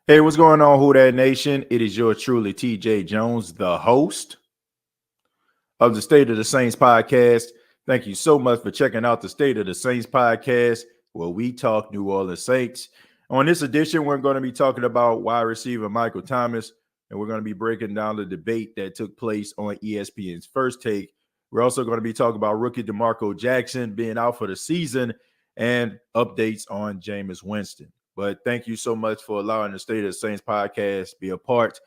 Hey, what's going on, Who That Nation? It is yours truly, TJ Jones, the host of the State of the Saints podcast. Thank you so much for checking out the State of the Saints podcast, where we talk New Orleans Saints. On this edition, we're going to be talking about wide receiver Michael Thomas, and we're going to be breaking down the debate that took place on ESPN's First Take. We're also going to be talking about rookie Demarco Jackson being out for the season and updates on Jameis Winston. But thank you so much for allowing the State of the Saints podcast be a part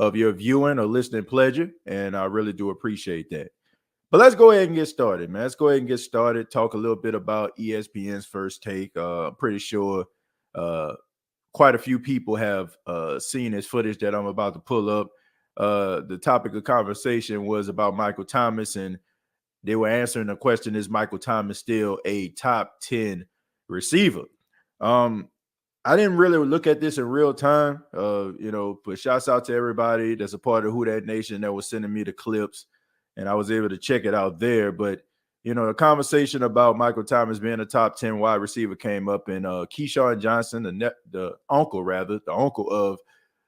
of your viewing or listening pleasure, and I really do appreciate that. But let's go ahead and get started, man. Let's go ahead and get started. Talk a little bit about ESPN's First Take. I'm pretty sure quite a few people have seen this footage that I'm about to pull up. The topic of conversation was about Michael Thomas, and they were answering the question: is Michael Thomas still a top 10 receiver? I didn't really look at this in real time, but shouts out to everybody that's a part of Who That Nation that was sending me the clips, and I was able to check it out there. But, the conversation about Michael Thomas being a top 10 wide receiver came up, and Keyshawn Johnson, the uncle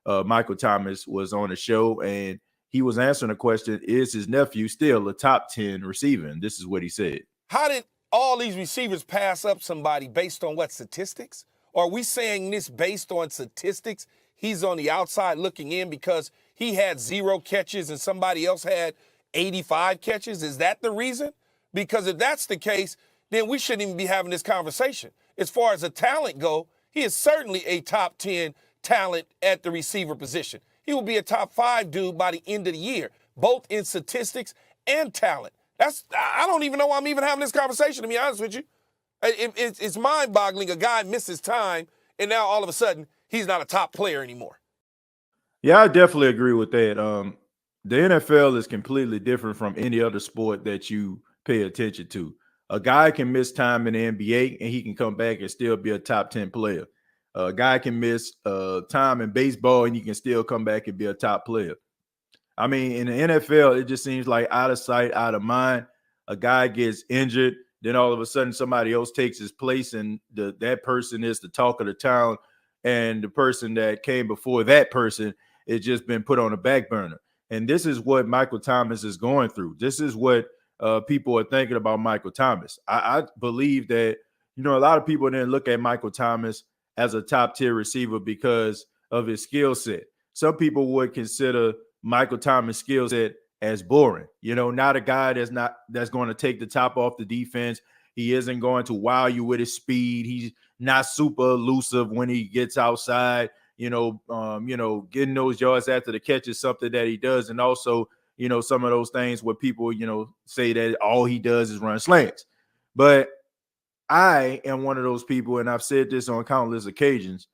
of Michael Thomas, was on the show, and he was answering the question, is his nephew still a top 10 receiver? And this is what he said. How did all these receivers pass up somebody based on what statistics? Or are we saying this based on statistics? He's on the outside looking in because he had 0 catches and somebody else had 85 catches? Is that the reason? Because if that's the case, then we shouldn't even be having this conversation. As far as the talent go, he is certainly a top 10 talent at the receiver position. He will be a top 5 dude by the end of the year, both in statistics and talent. I don't even know why I'm even having this conversation, to be honest with you. It's mind-boggling. A guy misses time, and now all of a sudden, he's not a top player anymore. Yeah, I definitely agree with that. The NFL is completely different from any other sport that you pay attention to. A guy can miss time in the NBA, and he can come back and still be a top 10 player. A guy can miss time in baseball, and he can still come back and be a top player. I mean, in the NFL, it just seems like out of sight, out of mind. A guy gets injured, then all of a sudden somebody else takes his place, and that person is the talk of the town, and the person that came before that person has just been put on a back burner. And this is what Michael Thomas is going through. This is what people are thinking about Michael Thomas. I believe that, a lot of people didn't look at Michael Thomas as a top-tier receiver because of his skill set. Some people would consider Michael Thomas' skill set as boring. Not a guy that's going to take the top off the defense. He isn't going to wow you with his speed. He's not super elusive when he gets outside. Getting those yards after the catch is something that he does. And also, some of those things where people, say that all he does is run slants. But I am one of those people, and I've said this on countless occasions.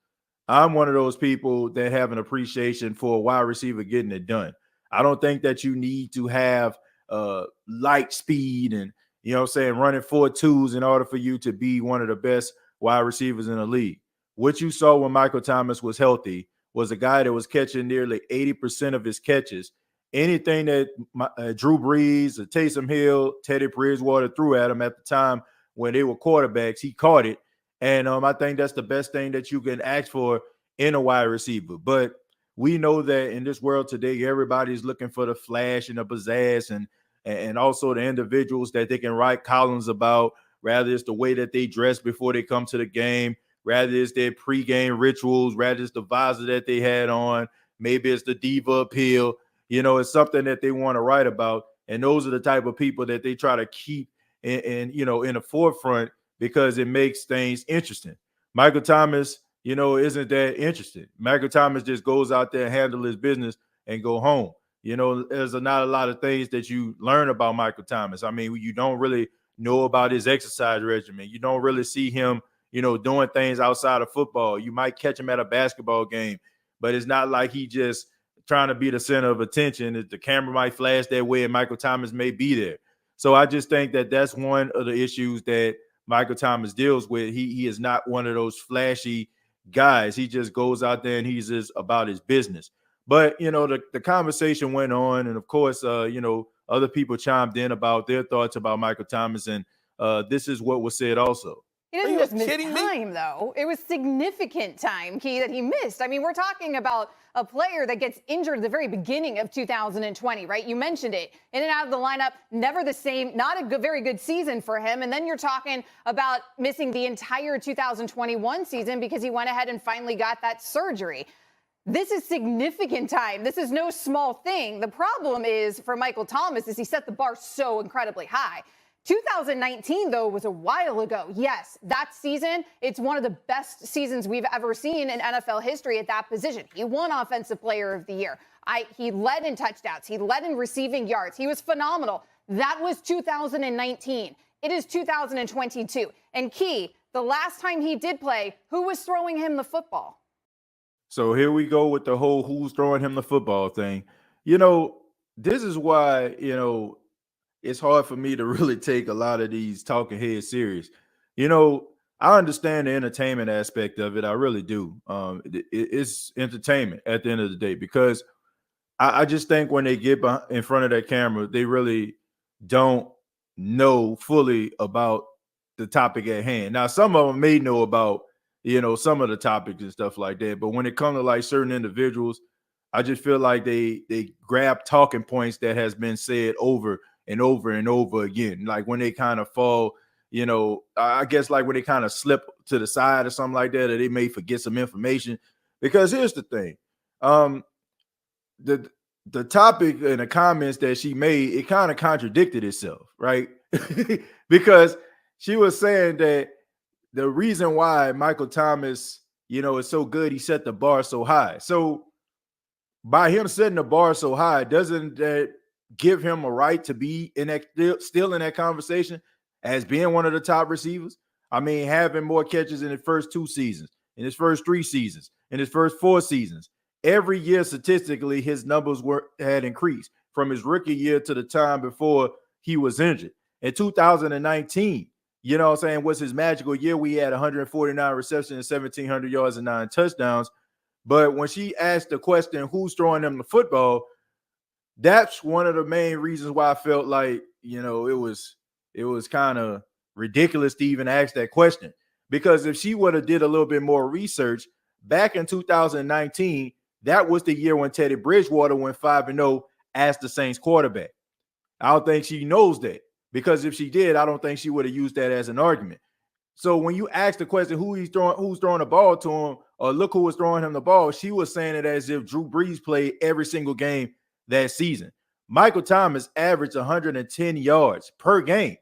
I'm one of those people that have an appreciation for a wide receiver getting it done. I don't think that you need to have light speed and, running 4.2s in order for you to be one of the best wide receivers in the league. What you saw when Michael Thomas was healthy was a guy that was catching nearly 80% of his catches. Anything that Drew Brees, or Taysom Hill, Teddy Bridgewater threw at him at the time when they were quarterbacks, he caught it. And I think that's the best thing that you can ask for in a wide receiver. But we know that in this world today, everybody's looking for the flash and the pizzazz and also the individuals that they can write columns about, rather it's the way that they dress before they come to the game, rather it's their pregame rituals, rather it's the visor that they had on, maybe it's the diva appeal. It's something that they want to write about. And those are the type of people that they try to keep in the forefront, because it makes things interesting. Michael Thomas, isn't that interesting. Michael Thomas just goes out there, handle his business, and go home. There's not a lot of things that you learn about Michael Thomas. I mean, you don't really know about his exercise regimen. You don't really see him, doing things outside of football. You might catch him at a basketball game, but it's not like he just trying to be the center of attention. The camera might flash that way, and Michael Thomas may be there. So I just think that that's one of the issues that Michael Thomas deals with. He is not one of those flashy guys. He just goes out there and he's just about his business. But, the conversation went on. And, of course, other people chimed in about their thoughts about Michael Thomas. And this is what was said also. He doesn't just miss time, though. It was significant time, Key, that he missed. I mean, we're talking about a player that gets injured at the very beginning of 2020, right? You mentioned it. In and out of the lineup, never the same, not a very good season for him. And then you're talking about missing the entire 2021 season because he went ahead and finally got that surgery. This is significant time. This is no small thing. The problem is for Michael Thomas is he set the bar so incredibly high. 2019, though, was a while ago. Yes, that season, it's one of the best seasons we've ever seen in NFL history at that position. He won Offensive Player of the Year. He led in touchdowns. He led in receiving yards. He was phenomenal. That was 2019. It is 2022. And Key, the last time he did play, who was throwing him the football? So here we go with the whole who's throwing him the football thing. This is why, it's hard for me to really take a lot of these talking heads serious. I understand the entertainment aspect of it. I really do. It's entertainment at the end of the day because I just think when they get in front of that camera, they really don't know fully about the topic at hand. Now, some of them may know about, some of the topics and stuff like that. But when it comes to like certain individuals, I just feel like they grab talking points that has been said over and over and over again. Like when they kind of fall, I guess like when they kind of slip to the side or something like that, or they may forget some information. Because here's the thing. The topic and the comments that she made, it kind of contradicted itself, right? Because she was saying that the reason why Michael Thomas, is so good, he set the bar so high. So by him setting the bar so high, doesn't that give him a right to be in that still in that conversation as being one of the top receivers? I mean, having more catches in the first 2 seasons, in his first 3 seasons, in his first 4 seasons. Every year, statistically, his numbers had increased from his rookie year to the time before he was injured. In 2019, was his magical year. We had 149 receptions and 1,700 yards and 9 touchdowns. But when she asked the question, who's throwing them the football, that's one of the main reasons why I felt like, it was kind of ridiculous to even ask that question. Because if she would have did a little bit more research, back in 2019, that was the year when Teddy Bridgewater went 5-0 as the Saints quarterback. I don't think she knows that, because if she did, I don't think she would have used that as an argument. So when you ask the question who's throwing the ball to him, or look who was throwing him the ball, she was saying it as if Drew Brees played every single game that season. Michael Thomas averaged 110 yards per game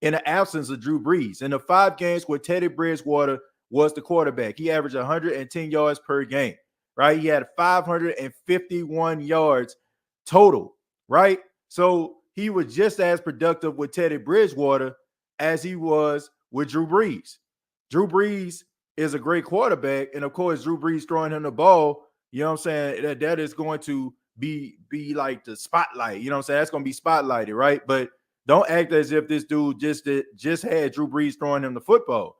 in the absence of Drew Brees. In the 5 games where Teddy Bridgewater was the quarterback, he averaged 110 yards per game, right? He had 551 yards total, right? So he was just as productive with Teddy Bridgewater as he was with Drew Brees. Drew Brees is a great quarterback, and of course, Drew Brees throwing him the ball, that is going to be like the spotlight. That's going to be spotlighted, right? But don't act as if this dude just had Drew Brees throwing him the football.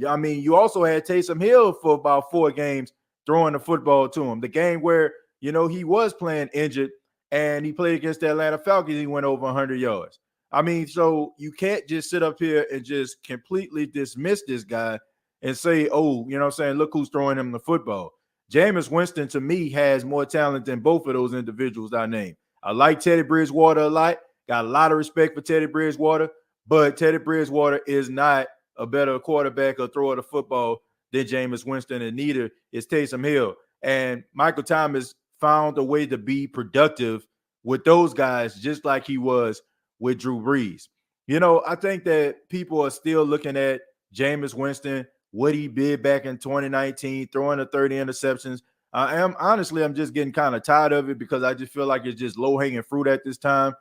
I mean, you also had Taysom Hill for about 4 games throwing the football to him. The game where, he was playing injured and he played against the Atlanta Falcons, he went over 100 yards. I mean, so you can't just sit up here and just completely dismiss this guy and say, oh, look who's throwing him the football. Jameis Winston, to me, has more talent than both of those individuals I named. I like Teddy Bridgewater a lot. Got a lot of respect for Teddy Bridgewater, but Teddy Bridgewater is not a better quarterback or thrower of the football than Jameis Winston, and neither is Taysom Hill. And Michael Thomas found a way to be productive with those guys, just like he was with Drew Brees. I think that people are still looking at Jameis Winston, what he did back in 2019, throwing the 30 interceptions. I'm just getting kind of tired of it because I just feel like it's just low-hanging fruit at this time.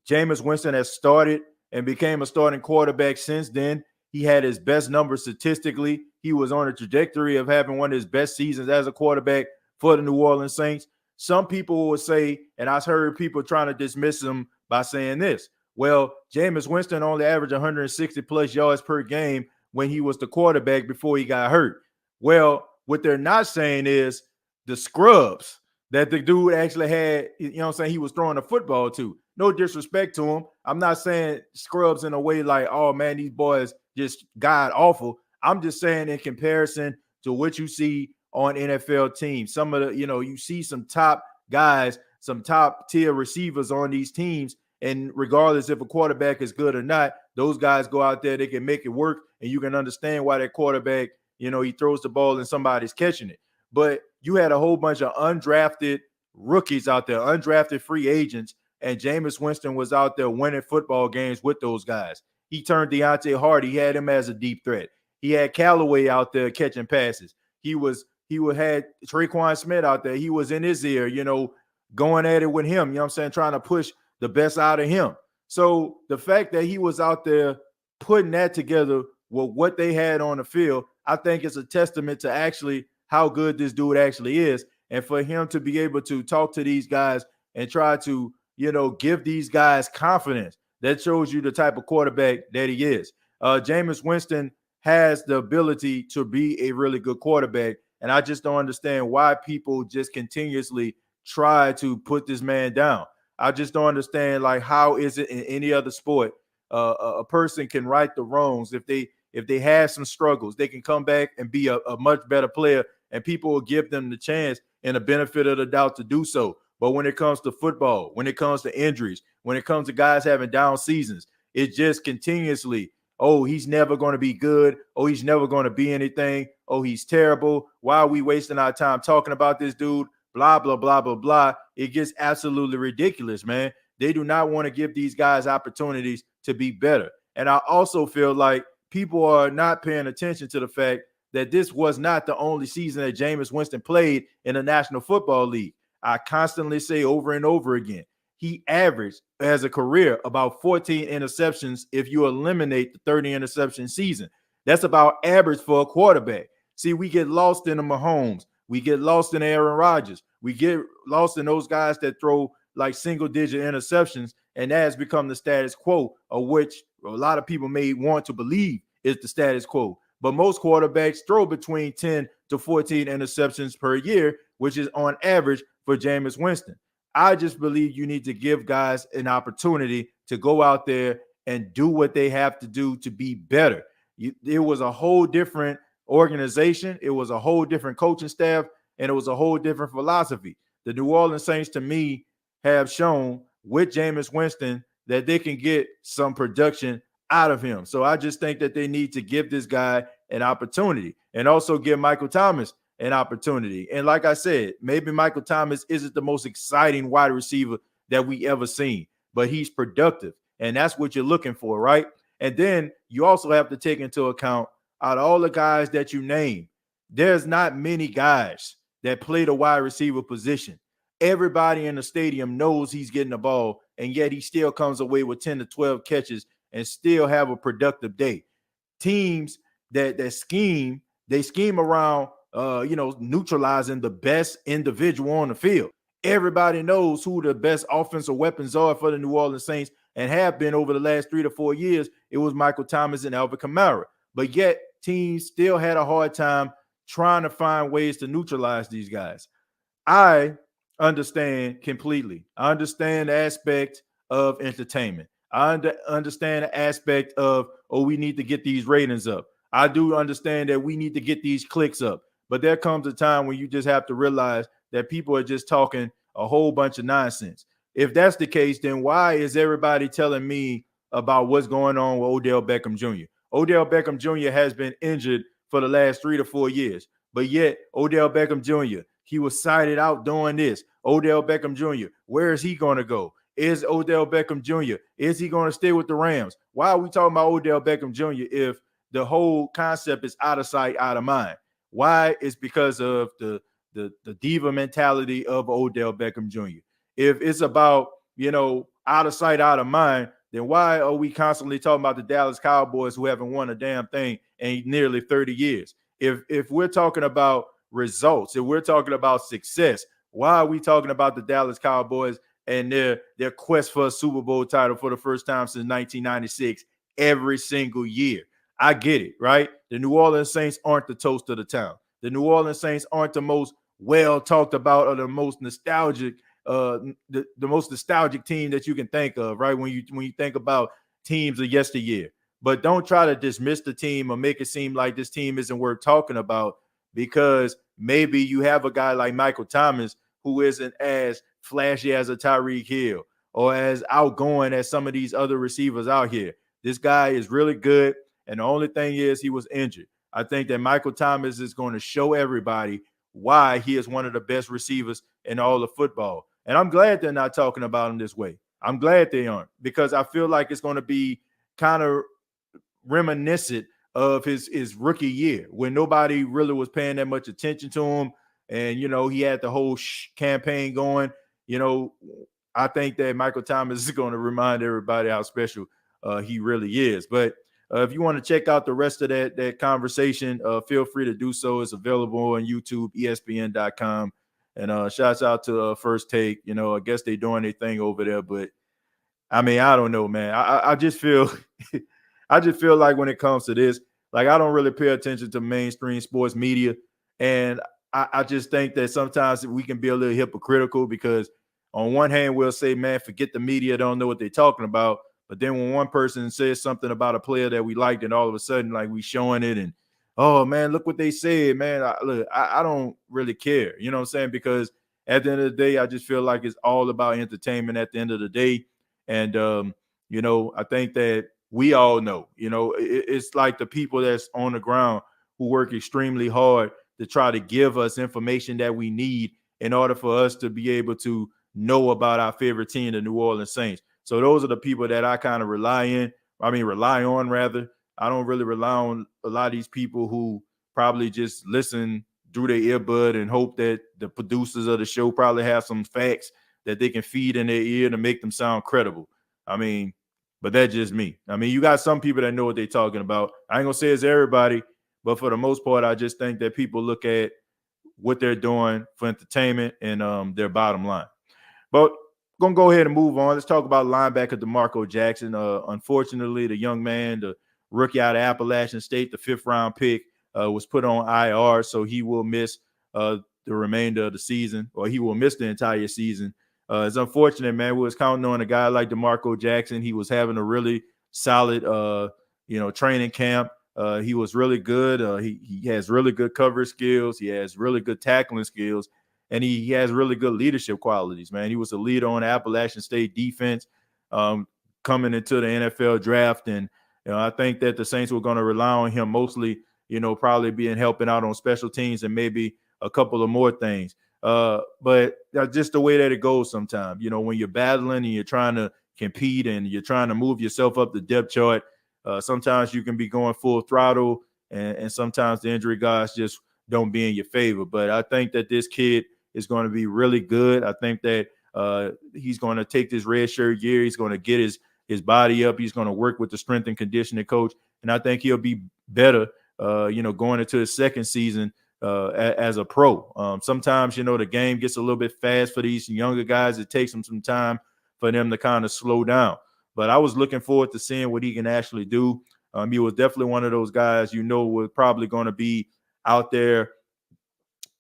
Jameis Winston has started and became a starting quarterback since then. He had his best numbers statistically. He was on a trajectory of having one of his best seasons as a quarterback for the New Orleans Saints. Some people would say, and I've heard people trying to dismiss him by saying this, well, Jameis Winston only averaged 160 plus yards per game when he was the quarterback before he got hurt. Well, what they're not saying is the scrubs that the dude actually had, he was throwing the football to. No disrespect to him. I'm not saying scrubs in a way like, oh man, these boys just god awful. I'm just saying in comparison to what you see on NFL teams, some of the, you see some top guys, some top tier receivers on these teams. And regardless if a quarterback is good or not, those guys go out there, they can make it work. And you can understand why that quarterback, he throws the ball and somebody's catching it. But you had a whole bunch of undrafted rookies out there, undrafted free agents, and Jameis Winston was out there winning football games with those guys. He turned Deontay Hardy. He had him as a deep threat. He had Callaway out there catching passes. He had Traquan Smith out there. He was in his ear, going at it with him, what I'm saying, trying to push the best out of him. So the fact that he was out there putting that together with what they had on the field, I think it's a testament to actually how good this dude actually is. And for him to be able to talk to these guys and try to, give these guys confidence, that shows you the type of quarterback that he is. Jameis Winston has the ability to be a really good quarterback. And I just don't understand why people just continuously try to put this man down. I just don't understand, like, how is it in any other sport a person can right the wrongs if they have some struggles, they can come back and be a much better player, and people will give them the chance and the benefit of the doubt to do so. But when it comes to football, when it comes to injuries, when it comes to guys having down seasons, it just continuously, oh, he's never going to be good. Oh, he's never going to be anything. Oh, he's terrible. Why are we wasting our time talking about this dude? Blah, blah, blah, blah, blah. It gets absolutely ridiculous, man. They do not want to give these guys opportunities to be better. And I also feel like people are not paying attention to the fact that this was not the only season that Jameis Winston played in the National Football League. I constantly say over and over again, he averaged as a career about 14 interceptions if you eliminate the 30 interception season. That's about average for a quarterback. See, we get lost in the Mahomes. We get lost in Aaron Rodgers. We get lost in those guys that throw like single-digit interceptions, and that has become the status quo, of which a lot of people may want to believe is the status quo. But most quarterbacks throw between 10 to 14 interceptions per year, which is on average for Jameis Winston. I just believe you need to give guys an opportunity to go out there and do what they have to do to be better. It was a whole different organization. It was a whole different coaching staff, and it was a whole different philosophy. The New Orleans Saints, to me, have shown with Jameis Winston that they can get some production out of him. So I just think that they need to give this guy an opportunity and also give Michael Thomas an opportunity. And like I said, maybe Michael Thomas isn't the most exciting wide receiver that we ever seen, but he's productive. And that's what you're looking for, right? And then you also have to take into account, out of all the guys that you name, there's not many guys that play the wide receiver position. Everybody in the stadium knows he's getting the ball, and yet he still comes away with 10 to 12 catches and still have a productive day. Teams that scheme, they scheme around neutralizing the best individual on the field. Everybody knows who the best offensive weapons are for the New Orleans Saints and have been over the last 3 to 4 years. It was Michael Thomas and Alvin Kamara. But yet teams still had a hard time trying to find ways to neutralize these guys. I understand completely. I understand the aspect of entertainment. I understand the aspect of, we need to get these ratings up. I do understand that we need to get these clicks up. But there comes a time when you just have to realize that people are just talking a whole bunch of nonsense. If that's the case, then why is everybody telling me about what's going on with Odell Beckham Jr.? Odell Beckham Jr. has been injured for the last 3 to 4 years. But yet, Odell Beckham Jr., he was cited out doing this. Odell Beckham Jr., where is he going to go? Is Odell Beckham Jr., is he going to stay with the Rams? Why are we talking about Odell Beckham Jr. if the whole concept is out of sight, out of mind? Why? It's because of the diva mentality of Odell Beckham Jr. If it's about, out of sight, out of mind, then why are we constantly talking about the Dallas Cowboys who haven't won a damn thing in nearly 30 years? If we're talking about results, if we're talking about success, why are we talking about the Dallas Cowboys and their quest for a Super Bowl title for the first time since 1996 every single year? I get it, right? The New Orleans Saints aren't the toast of the town. The New Orleans Saints aren't the most well talked about or the most nostalgic, the most nostalgic team that you can think of, right? When you think about teams of yesteryear. but don't try to dismiss the team or make it seem like this team isn't worth talking about, because maybe you have a guy like Michael Thomas who isn't as flashy as a Tyreek Hill or as outgoing as some of these other receivers out here. This guy is really good, and the only thing is he was injured. I think that Michael Thomas is going to show everybody why he is one of the best receivers in all of football. And I'm glad they're not talking about him this way. I'm glad they aren't, because I feel like it's going to be kind of reminiscent of his rookie year when nobody really was paying that much attention to him. And, he had the whole campaign going. I think that Michael Thomas is going to remind everybody how special he really is. But if you want to check out the rest of that conversation, feel free to do so. It's available on YouTube, ESPN.com. And shouts out to First Take. I guess they're doing their thing over there. But, I mean, I don't know, man. I just feel I just feel like when it comes to this, like, I don't really pay attention to mainstream sports media. And I just think that sometimes we can be a little hypocritical, because on one hand, we'll say, man, forget the media, don't know what they're talking about. But then when one person says something about a player that we liked, and all of a sudden, like, we showing it and, oh, man, look what they said, man. I don't really care. You know what I'm saying? Because at the end of the day, I just feel like it's all about entertainment at the end of the day. And, I think that we all know, it's like the people that's on the ground who work extremely hard to try to give us information that we need in order for us to be able to know about our favorite team, the New Orleans Saints. So those are the people that I kind of rely on rather. I don't really rely on a lot of these people who probably just listen through their earbud and hope that the producers of the show probably have some facts that they can feed in their ear to make them sound credible. But that's just me. You got some people that know what they're talking about. I ain't gonna say it's everybody, but for the most part, I just think that people look at what they're doing for entertainment and their bottom line. But going to go ahead and move on. Let's talk about linebacker Demarco Jackson. Unfortunately, the young man, the rookie out of Appalachian State, the 5th-round pick, was put on IR, so he will miss the remainder of the season, or he will miss the entire season. It's unfortunate, man. We was counting on a guy like Demarco Jackson. He was having a really solid, training camp. He was really good. He has really good coverage skills. He has really good tackling skills. And he has really good leadership qualities, man. He was a leader on the Appalachian State defense coming into the NFL draft. And I think that the Saints were going to rely on him mostly, probably being helping out on special teams and maybe a couple of more things. But just the way that it goes sometimes, when you're battling and you're trying to compete and you're trying to move yourself up the depth chart, sometimes you can be going full throttle, and sometimes the injury guys just don't be in your favor. But I think that this kid is going to be really good. I think that he's going to take this red shirt year. He's going to get his body up. He's going to work with the strength and conditioning coach. And I think he'll be better, going into his second season as a pro. Sometimes, the game gets a little bit fast for these younger guys. It takes them some time for them to kind of slow down. But I was looking forward to seeing what he can actually do. He was definitely one of those guys, was probably going to be out there,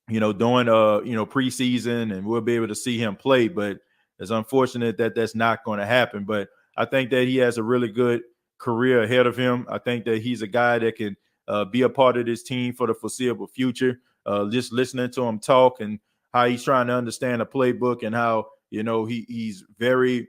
doing, preseason, and we'll be able to see him play. But it's unfortunate that that's not going to happen. But I think that he has a really good career ahead of him. I think that he's a guy that can be a part of this team for the foreseeable future. Just listening to him talk and how he's trying to understand the playbook and how, he's very,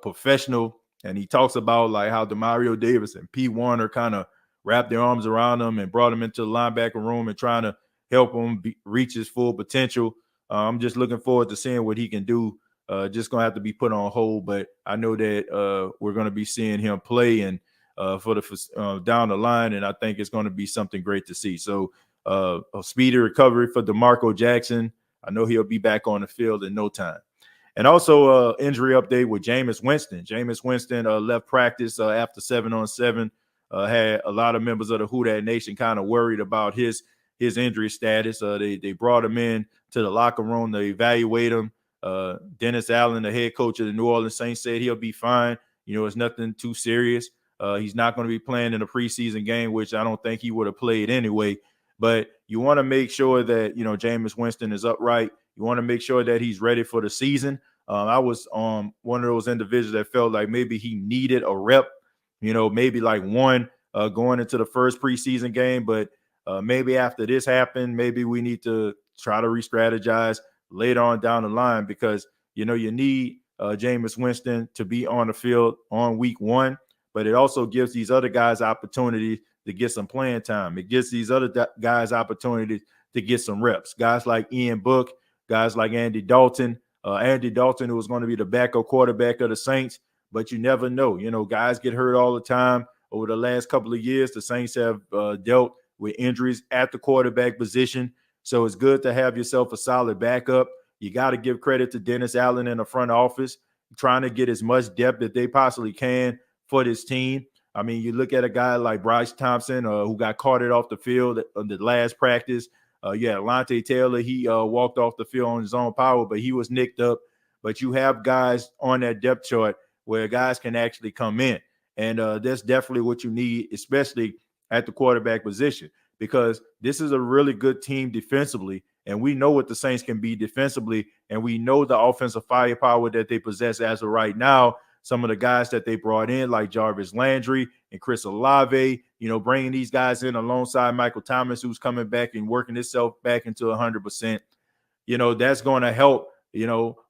professional. And he talks about like how Demario Davis and P. Warner kind of wrapped their arms around him and brought him into the linebacker room and trying to help him reach his full potential. I'm just looking forward to seeing what he can do. Just going to have to be put on hold, but I know that we're going to be seeing him play and for the down the line, and I think it's going to be something great to see. So a speedy recovery for Demarco Jackson. I know he'll be back on the field in no time. And also injury update with Jameis Winston. Jameis Winston left practice after 7-on-7. Had a lot of members of the Who Dat Nation kind of worried about his injury status. They brought him in to the locker room to evaluate him. Dennis Allen, the head coach of the New Orleans Saints, said he'll be fine. It's nothing too serious. He's not going to be playing in a preseason game, which I don't think he would have played anyway. But you want to make sure that, Jameis Winston is upright. You want to make sure that he's ready for the season. I was one of those individuals that felt like maybe he needed a rep maybe like one going into the first preseason game. But maybe after this happened, maybe we need to try to re-strategize later on down the line, because, you need Jameis Winston to be on the field on week 1, but it also gives these other guys opportunity to get some playing time. It gives these other guys opportunity to get some reps. Guys like Ian Book, guys like Andy Dalton. Andy Dalton, who was going to be the backup quarterback of the Saints, but you never know. Guys get hurt all the time. Over the last couple of years, the Saints have dealt with injuries at the quarterback position. So it's good to have yourself a solid backup. You got to give credit to Dennis Allen in the front office, trying to get as much depth that they possibly can for this team. I mean, you look at a guy like Bryce Thompson, who got carted off the field on the last practice. Lante Taylor, he walked off the field on his own power, but he was nicked up. But you have guys on that depth chart where guys can actually come in. And that's definitely what you need, especially at the quarterback position, because this is a really good team defensively. And we know what the Saints can be defensively. And we know the offensive firepower that they possess as of right now. Some of the guys that they brought in, like Jarvis Landry and Chris Olave, bringing these guys in alongside Michael Thomas, who's coming back and working himself back into 100%, that's going to help,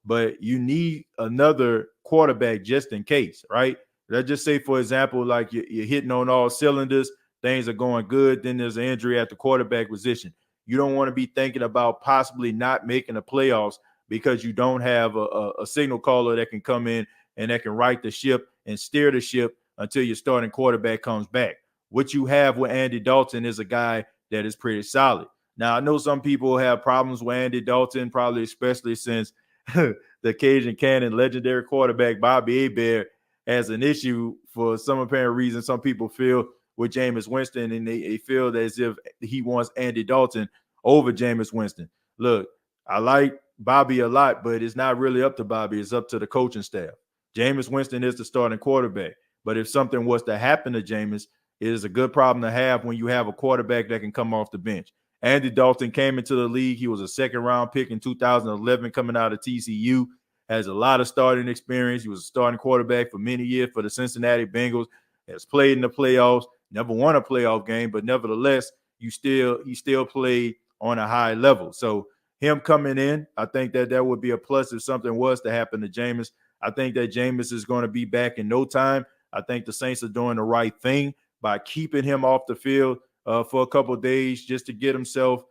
but you need another quarterback just in case, right? Let's just say, for example, like you're hitting on all cylinders, things are going good, then there's an injury at the quarterback position. You don't want to be thinking about possibly not making the playoffs because you don't have a signal caller that can come in and that can right the ship and steer the ship until your starting quarterback comes back. What you have with Andy Dalton is a guy that is pretty solid. Now, I know some people have problems with Andy Dalton, probably especially since the Cajun Cannon legendary quarterback Bobby Hebert has an issue for some apparent reason. Some people feel with Jameis Winston, and they feel as if he wants Andy Dalton over Jameis Winston. Look, I like Bobby a lot, but it's not really up to Bobby. It's up to the coaching staff. Jameis Winston is the starting quarterback. But if something was to happen to Jameis, it is a good problem to have when you have a quarterback that can come off the bench. Andy Dalton came into the league. He was a second-round pick in 2011 coming out of TCU, has a lot of starting experience. He was a starting quarterback for many years for the Cincinnati Bengals, has played in the playoffs, never won a playoff game, but nevertheless, he still played on a high level. So him coming in, I think that would be a plus if something was to happen to Jameis. I think that Jameis is going to be back in no time. I think the Saints are doing the right thing by keeping him off the field for a couple of days just to get himself,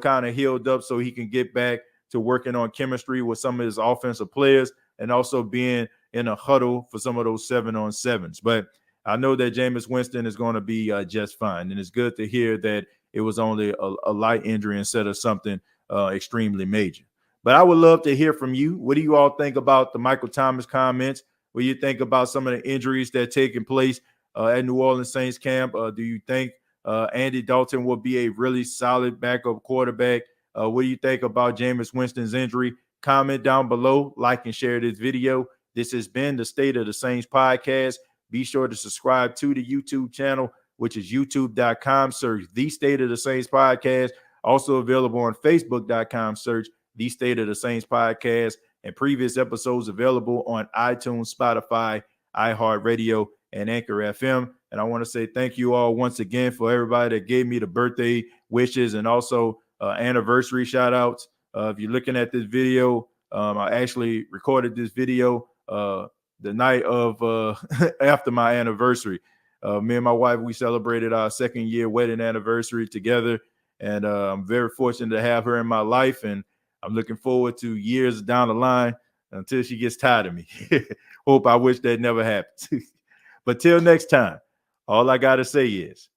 kind of healed up so he can get back to working on chemistry with some of his offensive players and also being in a huddle for some of those 7-on-7s. But I know that Jameis Winston is going to be just fine. And it's good to hear that it was only a light injury instead of something extremely major. But I would love to hear from you. What do you all think about the Michael Thomas comments? What do you think about some of the injuries that are taking place at New Orleans Saints camp? Do you think Andy Dalton will be a really solid backup quarterback? What do you think about Jameis Winston's injury? Comment down below, like and share this video. This has been the State of the Saints podcast. Be sure to subscribe to the YouTube channel, which is youtube.com. Search The State of the Saints podcast. Also available on facebook.com. Search The State of the Saints podcast. And previous episodes available on iTunes, Spotify, iHeartRadio, and Anchor FM. And I want to say thank you all once again for everybody that gave me the birthday wishes and also anniversary shout outs. If you're looking at this video, I actually recorded this video the night of after my anniversary. Me and my wife, we celebrated our 2nd year wedding anniversary together. And I'm very fortunate to have her in my life. And I'm looking forward to years down the line until she gets tired of me. I wish that never happens. But till next time, all I got to say is